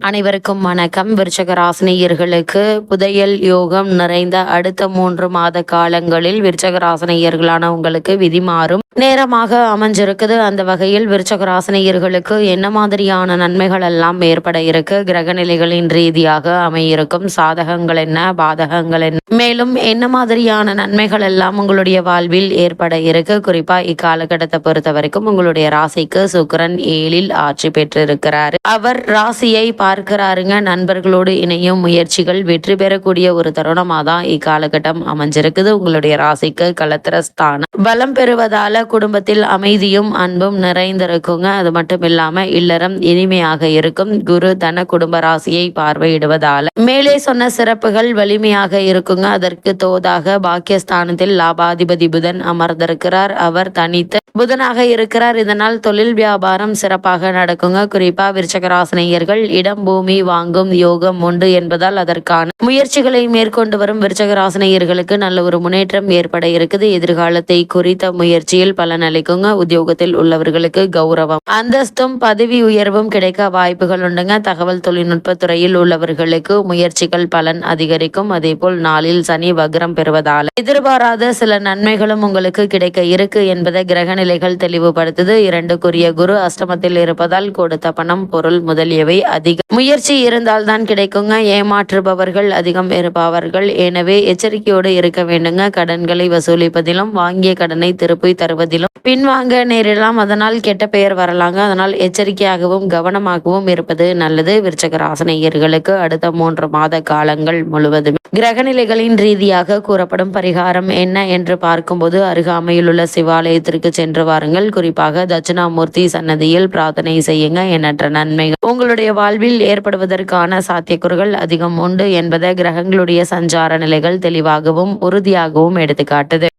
அனைவருக்கும் வணக்கம். விருச்சக ராசினியர்களுக்கு புதையல் யோகம் நிறைந்த அடுத்த 3 மாத காலங்களில் விருச்சக ராசினியர்களான உங்களுக்கு விதி மாறும் நேரமாக அமைஞ்சிருக்குது. அந்த வகையில் விருச்சக ராசினியர்களுக்கு என்ன மாதிரியான நன்மைகள் எல்லாம் ஏற்பட இருக்கு, கிரக நிலைகளின் ரீதியாக அமையிருக்கும் சாதகங்கள் என்ன, பாதகங்கள் என்ன, மேலும் என்ன மாதிரியான நன்மைகள் எல்லாம் உங்களுடைய வாழ்வில் ஏற்பட இருக்கு. குறிப்பா இக்காலகட்டத்தை பொறுத்த வரைக்கும் உங்களுடைய ராசிக்கு சுக்கிரன் 7ல் ஆட்சி பெற்று இருக்கிறாரு. அவர் ராசியை பார்க்கிறாருங்க. நண்பர்களோடு இணையும் முயற்சிகள் வெற்றி பெறக்கூடிய ஒரு தருணமாக தான் இக்காலகட்டம் அமைஞ்சிருக்குது. உங்களுடைய ராசிக்கு களத்திரஸ்தானம் பலம் பெறுவதால குடும்பத்தில் அமைதியும் அன்பும் நிறைந்திருக்குங்க. அது மட்டும் இல்லாம இல்லறம் இனிமையாக இருக்கும். குரு தன குடும்ப ராசியை பார்வையிடுவதால மேலே சொன்ன சிறப்புகள் வலிமையாக இருக்குங்க. அதற்கு தோதாக பாக்கியஸ்தானத்தில் லாபாதிபதி புதன் அமர்ந்திருக்கிறார். அவர் தனித்து புதனாக இருக்கிறார். இதனால் தொழில் வியாபாரம் சிறப்பாக நடக்குங்க. குறிப்பா விருச்சக ராசினியர்கள் இடம் பூமி வாங்கும் யோகம் உண்டு என்பதால் அதற்கான முயற்சிகளை மேற்கொண்டு வரும் விருச்சக ராசினியர்களுக்கு நல்ல ஒரு முன்னேற்றம் ஏற்பட இருக்குது. எதிர்காலத்தை குறித்த முயற்சியில் பலன் அளிக்குங்க. உத்தியோகத்தில் உள்ளவர்களுக்கு கௌரவம் அந்தஸ்தும் பதவி உயர்வும் கிடைக்க வாய்ப்புகள் உண்டுங்க. தகவல் தொழில்நுட்ப துறையில் உள்ளவர்களுக்கு முயற்சிகள் பலன் அதிகரிக்கும். அதே போல் நாளில் சனி வக்ரம் பெறுவதால எதிர்பாராத சில நன்மைகளும் உங்களுக்கு கிடைக்க இருக்கு என்பதை கிரக நிலைகள் தெளிவுபடுத்துது. 2க்குரிய குரு அஷ்டமத்தில் இருப்பதால் கொடுத்த பணம் பொருள் முதலியவை அதிக முயற்சி இருந்தால் தான் கிடைக்குங்க. ஏமாற்றுபவர்கள் அதிகம் இருப்பவர்கள். எனவே எச்சரிக்கையோடு இருக்க வேண்டுங்க. கடன்களை வசூலிப்பதிலும் வாங்கிய கடனை திருப்பி தருவதிலும் பின்வாங்க நேரிடலாம். அதனால் கெட்ட பெயர் வரலாங்க. அதனால் எச்சரிக்கையாகவும் கவனமாகவும் இருப்பது நல்லது. விருச்சக ராசினியர்களுக்கு அடுத்த 3 மாத காலங்கள் முழுவதும் கிரகநிலைகளின் ரீதியாக கூறப்படும் பரிகாரம் என்ன என்று பார்க்கும்போது அருகாமையில் உள்ள சிவாலயத்திற்கு சென்று வாருங்கள். குறிப்பாக தட்சிணாமூர்த்தி சன்னதியில் பிரார்த்தனை செய்யுங்க. எண்ணற்ற நன்மைகள் உங்களுடைய வாழ்வில் ஏற்படுவதற்கான சாத்தியக்கூறுகள் அதிகம் உண்டு என்பதை கிரகங்களுடைய சஞ்சார நிலைகள் தெளிவாகவும் உறுதியாகவும் எடுத்துக்காட்டுது.